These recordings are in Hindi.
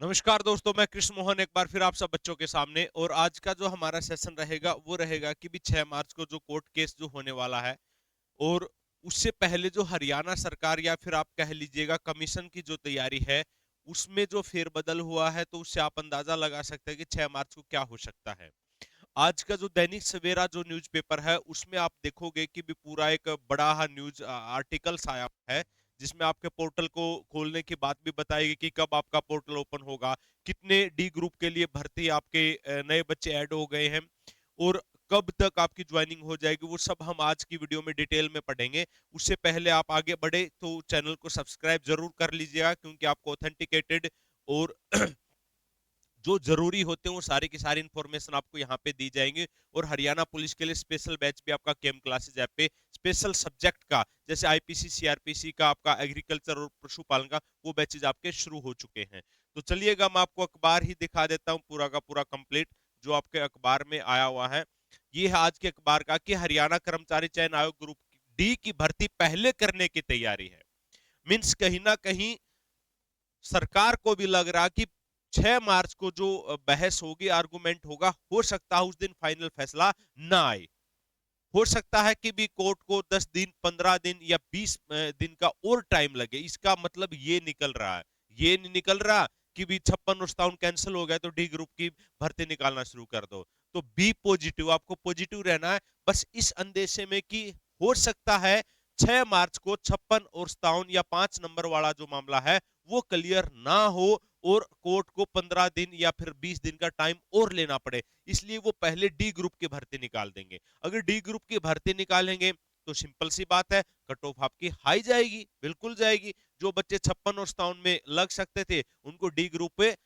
नमस्कार दोस्तों, मैं कृष्ण मोहन एक बार फिर आप सब बच्चों के सामने। और आज का जो हमारा सेशन रहेगा वो रहेगा कि भी 6 मार्च को जो कोर्ट केस जो होने वाला है, और उससे पहले जो हरियाणा सरकार या फिर आप कह लीजिएगा कमीशन की जो तैयारी है, उसमें जो फेरबदल हुआ है, तो उससे आप अंदाजा लगा सकते हैं कि 6 मार्च को क्या हो सकता है। आज का जो दैनिक सवेरा जो न्यूज़पेपर है उसमें आप देखोगे कि भी पूरा एक बड़ा न्यूज आर्टिकल्स आया है, जिसमें आपके पोर्टल को खोलने की बात भी बताएगी कि कब आपका पोर्टल ओपन होगा, कितने डी ग्रुप के लिए भर्ती आपके नए बच्चे ऐड हो गए हैं, और कब तक आपकी ज्वाइनिंग हो जाएगी। वो सब हम आज की वीडियो में डिटेल में पढ़ेंगे। उससे पहले आप आगे बढ़े तो चैनल को सब्सक्राइब जरूर कर लीजिएगा, क्योंकि आपको ऑथेंटिकेटेड और जो जरूरी होते हैं वो सारी की सारी इंफॉर्मेशन आपको यहाँ पे दी जाएंगी। और हरियाणा पुलिस के लिए स्पेशल बैच भी आपका केम क्लासेज ऐप पे स्पेशल सब्जेक्ट का, जैसे आईपीसी सीआरपीसी का, आपका एग्रीकल्चर और पशुपालन का, वो बैचेज आपके शुरू हो चुके हैं। तो चलिएगा मैं आपको अखबार ही दिखा देता हूँ पूरा का पूरा कंप्लीट, जो आपके अखबार में आया हुआ है। ये है आज के अखबार का कि हरियाणा कर्मचारी चयन आयोग ग्रुप डी की भर्ती पहले करने की तैयारी है। मीन्स कहीं ना कहीं सरकार को भी लग रहा कि 6 मार्च को जो बहस होगी, आर्गुमेंट होगा, हो सकता है उस दिन फाइनल फैसला ना आए। हो सकता है कि भी कोर्ट को 10 दिन, 15 दिन या 20 दिन का और टाइम लगे। इसका मतलब ये निकल रहा है, ये नहीं निकल रहा कि भी 56 और 57 कैंसिल हो गया तो डी ग्रुप की भर्ती निकालना शुरू कर दो। तो बी पॉजिटिव, आपको पॉजिटिव रहना है, बस इस अंदेशे में कि हो सकता है 6 मार्च को 56 और 57 या 5 नंबर वाला जो मामला है वो क्लियर ना हो, और कोर्ट को 15 दिन या फिर 20 दिन का टाइम और लेना पड़े। इसलिए वो पहले डी ग्रुप की भर्ती निकाल देंगे। अगर डी ग्रुप की भर्ती निकालेंगे तो सिंपल सी बात है, कट ऑफ आपकी हाई जाएगी, बिल्कुल जाएगी। जो बच्चे 56 और 57 में लग सकते थे उनको डी ग्रुप पे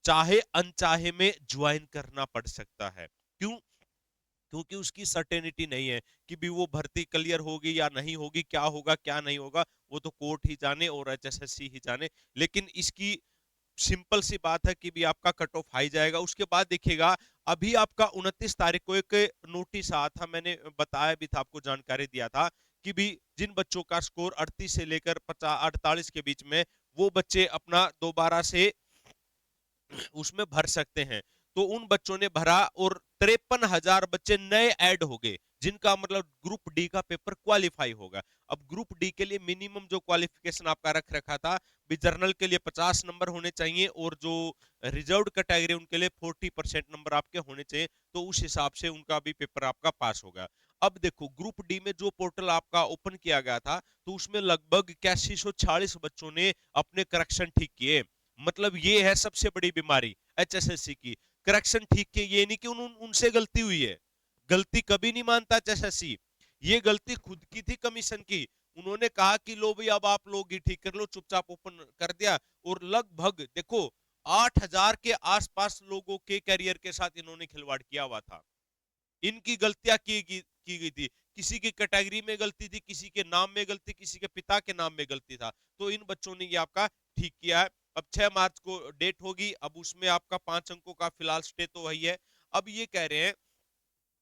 चाहे अनचाहे में ज्वाइन करना पड़ सकता है। क्यों? क्योंकि उसकी सर्टेनिटी नहीं है कि भी वो भर्ती क्लियर होगी या नहीं होगी, क्या होगा क्या नहीं होगा, वो तो कोर्ट ही जाने और एचएसएससी ही जाने। लेकिन इसकी सिंपल सी बात है कि भी आपका कट ऑफ हाई जाएगा। उसके बाद देखिएगा, अभी आपका 29 तारीख को एक नोटिस आया था, मैंने बताया भी था, आपको जानकारी दिया था कि भी जिन बच्चों का स्कोर 38 से लेकर 50 48 के बीच में, वो बच्चे अपना दोबारा से उसमें भर सकते हैं। तो उन बच्चों ने भरा और 53,000 बच्चे नए ऐड हो गए, जिनका मतलब ग्रुप डी का पेपर क्वालिफाई होगा। अब ग्रुप डी के लिए मिनिमम जो क्वालिफिकेशन आपका रख रखा था, भी जर्नल के लिए 50 नंबर होने चाहिए, और जो रिजर्व कैटेगरी उनके लिए 40% नंबर आपके होने चाहिए। तो उस हिसाब से उनका भी पेपर आपका पास होगा। अब देखो, ग्रुप डी में जो पोर्टल आपका ओपन किया गया था, तो उसमें लगभग 8146 बच्चों ने अपने करेक्शन ठीक किए। मतलब ये है सबसे बड़ी बीमारी एचएसएससी की, करेक्शन ठीक के। ये नहीं कि उनसे गलती हुई है, गलती कभी नहीं मानता एचएसएससी। ये गलती खुद की थी, कमीशन की। उन्होंने कहा कि लो भाई, अब आप लोग ही ठीक कर लो, चुपचाप ओपन कर दिया। और लगभग देखो 8,000 के आसपास लोगों के करियर के साथ इन्होंने खिलवाड़ किया हुआ था। इनकी गलतियां की गई थी। किसी की कैटेगरी में गलती थी, किसी के नाम में गलती, किसी के पिता के नाम में गलती था। तो इन बच्चों ने ये आपका ठीक किया है। अब 6 मार्च को डेट होगी, अब उसमें आपका 5 अंकों का फिलहाल स्टे तो वही है। अब ये कह रहे हैं,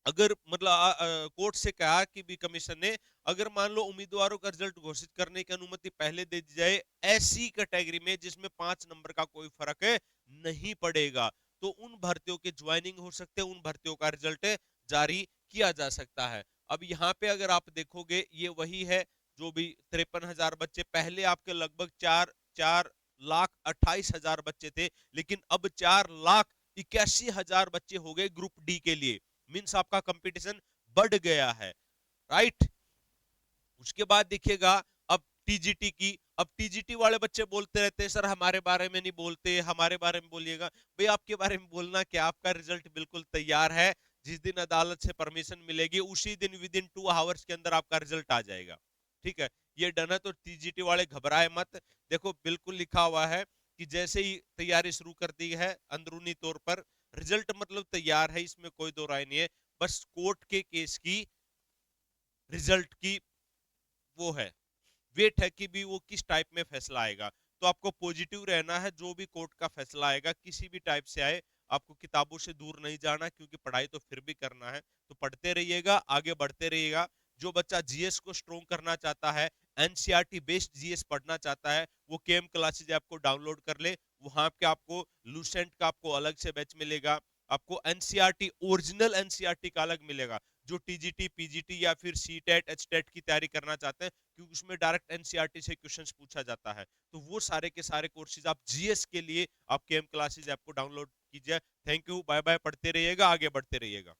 अगर मतलब कोर्ट से कहा कि भी कमीशन ने, अगर मान लो उम्मीदवारों का रिजल्ट घोषित करने की अनुमति पहले दे दी जाए ऐसी कैटेगरी में जिसमें 5 नंबर का कोई फर्क है नहीं पड़ेगा, तो उन भर्तियों के ज्वाइनिंग हो सकते हैं, उन भर्तियों का रिजल्ट जारी किया जा सकता है। अब यहाँ पे अगर आप देखोगे, ये वही है जो भी 53,000 बच्चे पहले आपके लगभग 4,28,000 बच्चे थे, लेकिन अब 4,81,000 बच्चे हो गए ग्रुप डी के लिए। मीन्स आपका कंपटीशन बढ़ गया है, राइट। उसके बाद देखिएगा, अब टीजीटी की। अब टीजीटी वाले बच्चे बोलते रहते हैं, सर हमारे बारे में नहीं बोलते, हमारे बारे में बोलिएगा। भाई आपके बारे में बोलना क्या, आपका रिजल्ट बिल्कुल तैयार है। जिस दिन अदालत से परमिशन मिलेगी उसी दिन विद इन 2 आवर्स के अंदर आपका रिजल्ट आ जाएगा। ठीक है, ये डन है। तो टीजीटी वाले घबराए मत। देखो बिल्कुल लिखा हुआ है कि जैसे ही तैयारी शुरू कर दी है अंदरूनी तौर पर, रिजल्ट मतलब तैयार है, इसमें कोई दो राय नहीं है। बस कोर्ट के केस की रिजल्ट की वो है, वेट है कि भी वो किस टाइप में फैसला आएगा। तो आपको पॉजिटिव रहना है, जो भी कोर्ट का फैसला आएगा किसी भी टाइप से आए, आपको किताबों से दूर नहीं जाना, क्योंकि पढ़ाई तो फिर भी करना है। तो पढ़ते रहिएगा, आगे बढ़ते रहिएगा। जो बच्चा जीएस को स्ट्रोंग करना चाहता है, एनसीईआरटी बेस्ड जीएस पढ़ना चाहता है, वो केएम क्लासेज ऐप को डाउनलोड कर ले। वहां पे आपको लूसेंट का आपको अलग से बैच मिलेगा, आपको एनसीईआरटी ओरिजिनल एनसीईआरटी का अलग मिलेगा। जो टीजीटी पीजीटी या फिर सीटेट एचटेट की तैयारी करना चाहते हैं, क्योंकि उसमें डायरेक्ट एनसीईआरटी से क्वेश्चंस पूछा जाता है, तो वो सारे के सारे कोर्सेज आप जीएस के लिए आप केएम क्लासेज ऐप को डाउनलोड कीजिए। थैंक यू, बाय बाय, पढ़ते रहिएगा, आगे बढ़ते रहिएगा।